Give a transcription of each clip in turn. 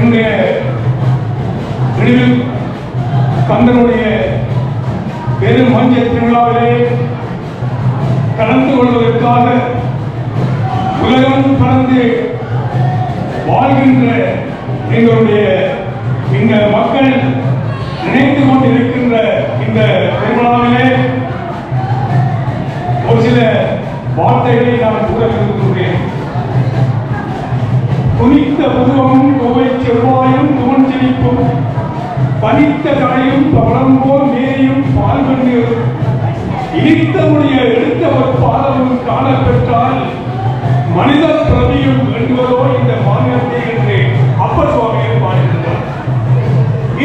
என்னுடைய நினைவில் கந்தனுடைய பெரும் மஞ்ச திருவிழாவிலே கலந்து கொள்வதற்காக உலகம் கடந்து வாழ்கின்ற எங்களுடைய இந்த மக்கள் நினைத்து கொண்டிருக்கின்ற இந்த திருவிழாவிலே ஒரு சில வார்த்தைகளை நான் கூற விரும்புகிறேன். துணித்த புதுவமும் கோவை செவ்வாயும் துவன் செழிப்பும் பனித்த களையும் பவளம்போர் மேரியும் பால்கண்டு இனித்தமுடைய எடுத்தவர் பாதமும் காணப்பெற்றால் மனித பிரதியும் வேண்டுவதோ இந்த மாநிலத்தை என்று அப்பர் சுவாமிகள் பாடுகின்றார்.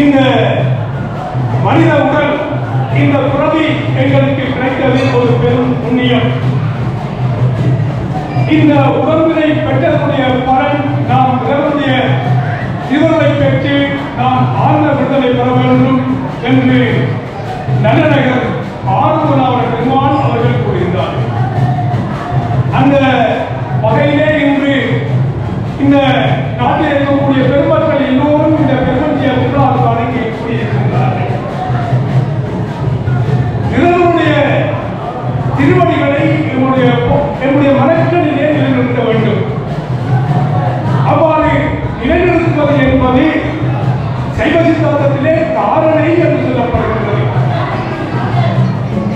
இந்த மனித உடல் இந்த பிரதி எங்களுக்கு கிடைத்தது ஒரு பெரும் புண்ணியம். இந்த உடம்பினை பெற்றதனுடைய பலன் நாம் பிறருடைய திருவருளை பெற்று நாம் ஆழ்ந்த விடுதலை பெற வேண்டும் என்று நல்லநகர் ஆறுமுகனார் பெருமான் அவர்கள் கூறுகின்றார். அந்த வகையிலே இன்று இந்த நாட்டில் இருக்கக்கூடிய பெருமக்கள் எல்லோரும் இந்த பெருமத்திய திருவிழாவுக்கான இங்கே கூறியிருக்கின்றார்கள். இவருடைய திருவடிகளை என்னுடைய மனக்கணிலே நிலைநிறுத்த வேண்டும். அவ்வாறு நிலைநிறுத்துவது என்பது சைவ சித்தாந்தத்திலே தாரணை என்று சொல்லப்படுகின்றது.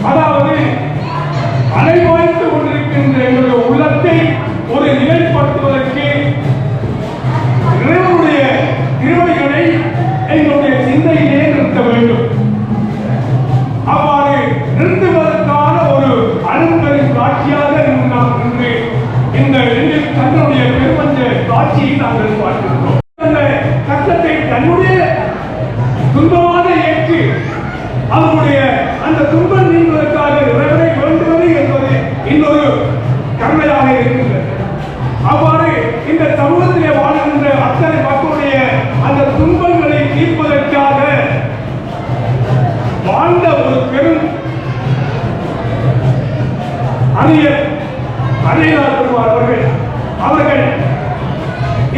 அதாவது அலைவாய்த்து கொண்டிருக்கின்ற எங்களுடைய உள்ளத்தை ஒரு நிலைப்படுத்துவதற்கு இறைவனுடைய திருவடிகளை எங்களுடைய சிந்தையிலே நிறுத்த வேண்டும். அவ்வாறு நிறுத்துவதற்கான ஒரு அரும்பெரும் காட்சியாக நாம் இன்று இந்த தன்னுடைய பெருமஞ்ச காட்சியை நாங்கள் பார்க்கின்றோம். அந்த கஷ்டத்தை தன்னுடைய துன்பமாக ஏற்று அவருடைய அந்த துன்பம் நீங்குவதற்காக இறைவனை வேண்டுவது என்பது இன்னொரு கருணையாக இருக்கின்றது. அவ்வாறு இந்த சமூகத்திலே வாழ்கின்ற அத்தனை மக்களுடைய அந்த துன்பங்களை தீர்ப்பதற்காக வாழ்ந்த ஒரு பெரும் அரியனார் பெருமாள் அவர்கள்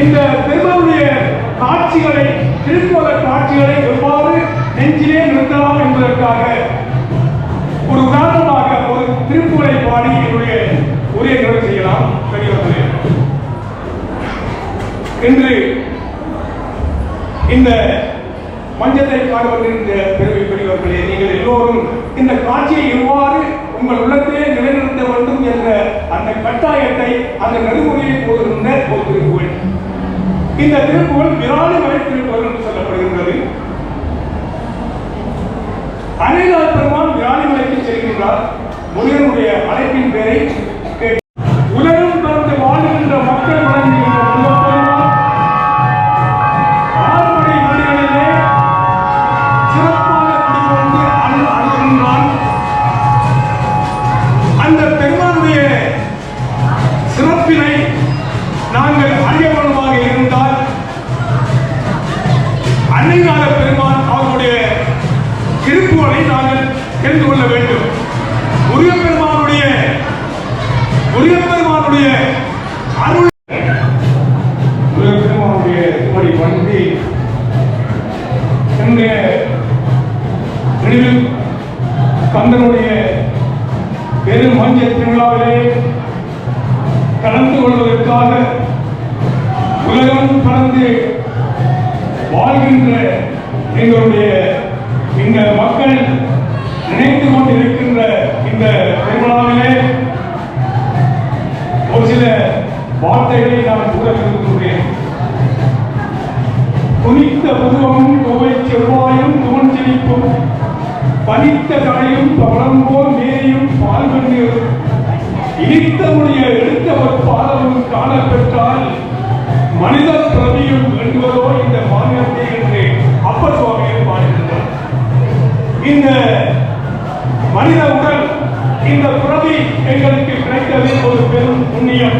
இந்த பெருமாளுடைய காட்சிகளை திருப்பத காட்சிகளை எவ்வாறு நெஞ்சிலே நிறுத்தலாம் என்பதற்காக ஒரு உதாரணமாக ஒரு திருப்புகளை பாடி என்னுடைய உரையை நிறைவு செய்யலாம். பெரியவர்களே, இன்று இந்த மஞ்சத்தை காடுகின்ற பெரியவர்களே, நீங்கள் எல்லோரும் இந்த காட்சியை எவ்வாறு உங்கள் உள்ளத்திலே நிலைநிறுத்த வேண்டும் என்ற அந்த கட்டாயத்தை அந்த நெறிமுறையை போதுகின்ற ஒரு திருப்புகள். இந்த திருப்புகள் விராலிமலை திருப்புகள் என்று சொல்லப்படுகின்றது. அரியனார் பெருமான் விராலிமலைக்கு செல்கின்றார். முருகனுடைய அழைப்பின் பேரை உலகம் கடந்து வாழ்கின்ற மக்கள் வழங்குகின்ற நாங்கள் அறியவனமாக இருந்தால் அன்னைகால பெருமான் அவருடைய திருப்புகளை நாங்கள் தெரிந்து கொள்ள வேண்டும். முருகப்பெருமானுடைய அருள் முருகப்பெருமானுடைய திருப்படி வந்து என்னுடைய நினைவில் கந்தனுடைய பெரும் மஞ்ச திருவிழாவிலே கலந்து கொள்வதற்காக உலகம் கடந்து வாழ்கின்ற எங்களுடைய இந்த மக்கள் நினைத்து கொண்டிருக்கின்ற இந்த திருவிழாவிலே ஒரு சில வார்த்தைகளை நான் கூற விரும்புகிறேன். துணித்த புதுவமும் கோவை செவ்வாயும் துவன் செழிப்பும் பனித்த களையும் பவளம்போர் மேரியும் பால்கண்டு இனித்தமுடைய எடுத்தவர் பாதமும் காணப்பெற்றால் மனித பிரதியும் வேண்டுவதோ இந்த மாநிலத்தை என்று அப்பர் சுவாமிகள் பாடுகின்றார். இந்த மனித உடல் இந்த பிரதி எங்களுக்கு கிடைத்தது ஒரு பெரும் புண்ணியம்.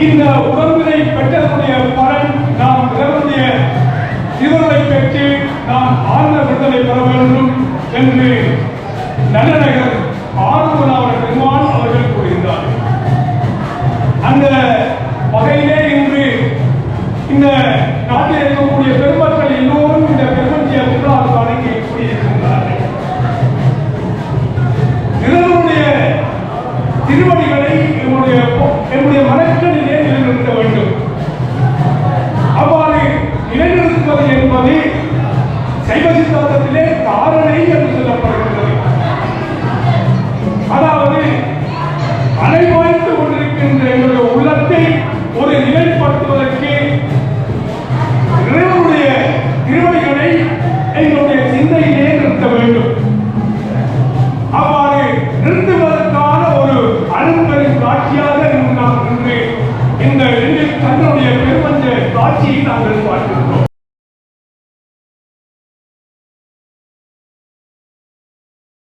இந்த உடம்பினை பெற்றதனுடைய பலன் நாம் பிறருடைய திருவருளை பெற்று நாம் ஆழ்ந்த விடுதலை பெற வேண்டும் என்று நல்லநகர் ஆறுமுகனார் பெருமான் அவர்கள் கூறுகின்றார். அந்த வகையிலே இன்று இந்த நாட்டில் இருக்கக்கூடிய பெருமக்கள் எல்லோரும் இந்த பிரபஞ்ச திருநாள் வணங்கி கூடியிருக்கின்றார்கள். இறைவனுடைய திருவடிகளை என்னுடைய மனக்கண்ணிலே நிலைநிறுத்த வேண்டும். அவ்வாறு நிலைநிறுத்துவது என்பது சைவ சித்தாந்தத்திலே தாரணை என்று சொல்லப்படுகின்றது. அதாவது அலைவாய்த்து கொண்டிருக்கின்ற என்னுடைய உள்ளத்தை ஒரு நிலைப்படுத்துவதற்கு இறைவனுடைய திருவடிகளை எங்களுடைய சிந்தையிலே நிறுத்த வேண்டும். அவ்வாறு நிறுத்துவதற்கான ஒரு அரும்பெரும் காட்சியாக நாம் இன்று இந்த தன்னுடைய பெருமஞ்ச காட்சியை நாங்கள் பார்க்கின்றோம்.